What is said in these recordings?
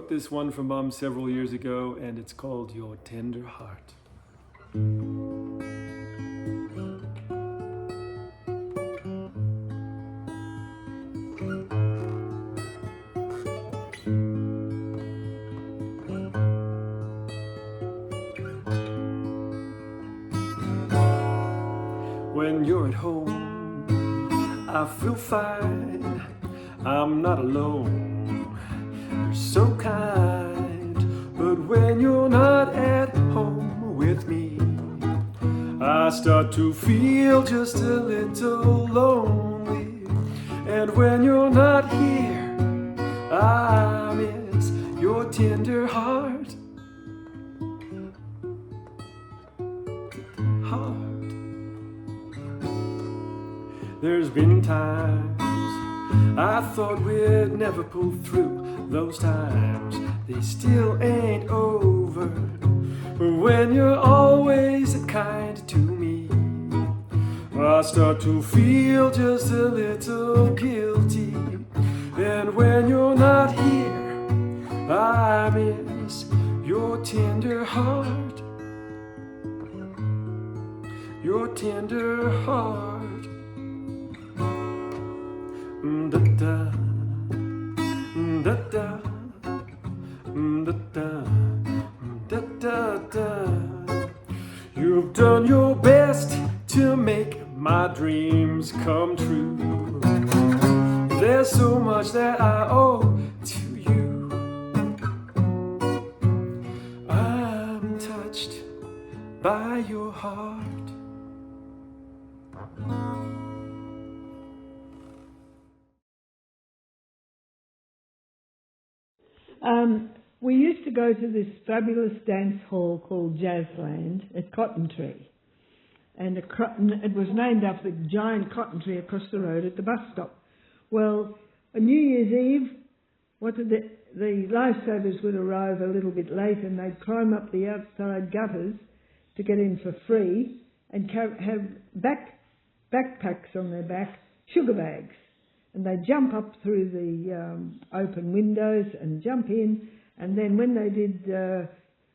wrote this one for Mom several years ago, and it's called Your Tender Heart. When you're at home, I feel fine. I'm not alone. You're so kind. But when you're not at home with me, I start to feel just a little lonely. And when you're not here, I miss your tender heart. There's been times I thought we'd never pull through. Those times, they still ain't over. When you're always kind to me, I start to feel just a little guilty. And when you're not here, I miss your tender heart. Your tender heart. Da da da da da da da da. You've done your best to make my dreams come true. There's so much that I owe to you. I'm touched by your heart. We used to go to this fabulous dance hall called Jazzland at Cotton Tree. And it was named after the giant cotton tree across the road at the bus stop. Well, on New Year's Eve, the lifesavers would arrive a little bit late and they'd climb up the outside gutters to get in for free and have backpacks on their back, sugar bags. And they'd jump up through the open windows and jump in, and then when they did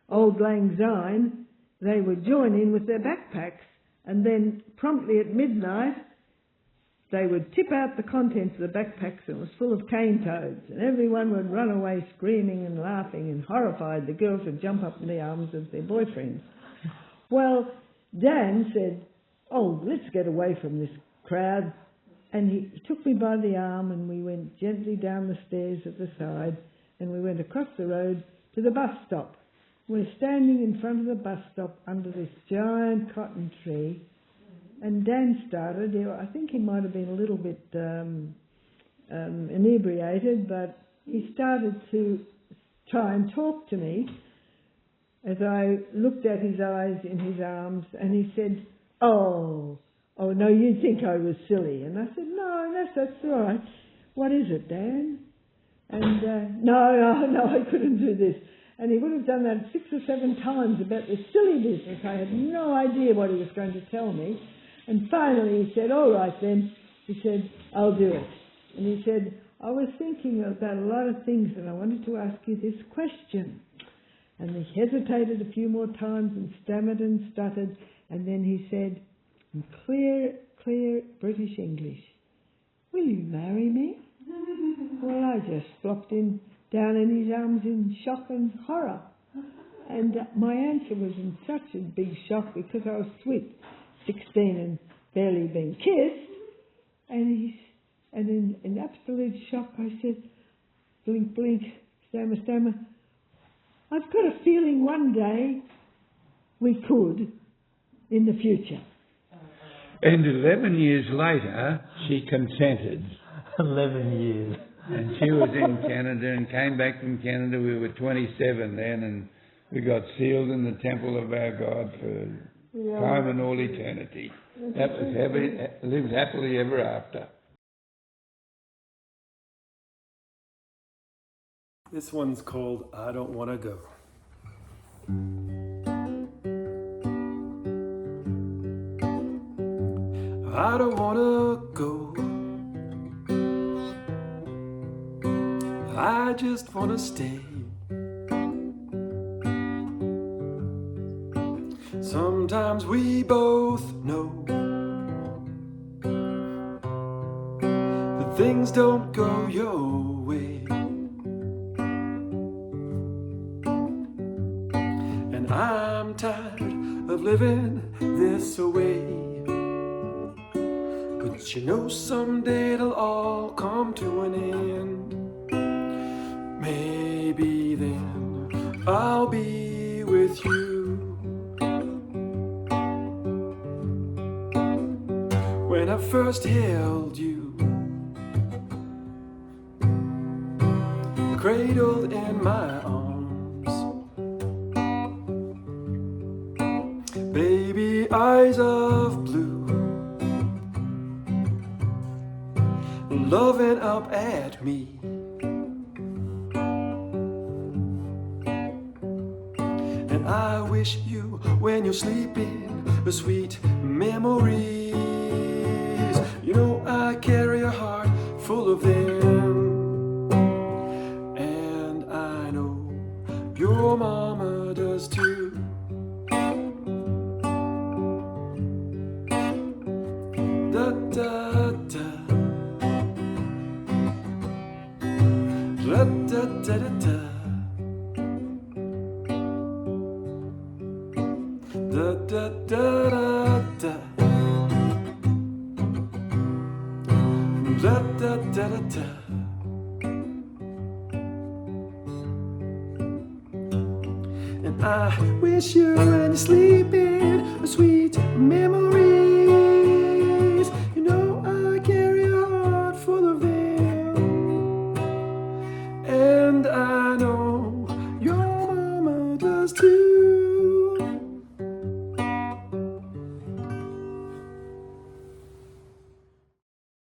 Old Lang Syne, they would join in with their backpacks, and then promptly at midnight they would tip out the contents of the backpacks, and it was full of cane toads, and everyone would run away screaming and laughing and horrified. The girls would jump up in the arms of their boyfriends. Well, Dan said, "Oh, let's get away from this crowd." And he took me by the arm and we went gently down the stairs at the side and we went across the road to the bus stop. We're standing in front of the bus stop under this giant cotton tree, and Dan started, I think he might have been a little bit inebriated, but he started to try and talk to me as I looked at his eyes in his arms, and he said, Oh, no, you'd think I was silly. And I said, no, that's all right. What is it, Dan? And no, I couldn't do this. And he would have done that 6 or 7 times about this silly business. I had no idea what he was going to tell me. And finally he said, all right then. He said, I'll do it. And he said, I was thinking about a lot of things and I wanted to ask you this question. And he hesitated a few more times and stammered and stuttered. And then he said, in clear British English, will you marry me? Well, I just flopped down in his arms in shock and horror. And my answer was in such a big shock because I was sweet, 16 and barely been kissed. And in absolute shock I said, blink, blink, stammer, I've got a feeling one day we could in the future. And 11 years later, she consented. 11 years. And she was in Canada and came back from Canada. We were 27 then, and we got sealed in the temple of our God for time and all eternity. That was lived happily ever after. This one's called I Don't Want to Go. I don't want to go. I just wanna stay. Sometimes we both know that things don't go your way, and I'm tired of living this way. But you know someday it'll all come to an end. Maybe then I'll be with you. When I first held you, cradled in my arms, baby eyes of blue, loving up at me. And I wish you, when you're sleeping, a sweet memories. You know I carry a heart full of them, and I know your mama does too. Da da da, da da da da da, da da da da. Da, da, da, da, da. And I wish you when you're sleeping a sweet memories. You know I carry a heart full of them, and I know your mama does too.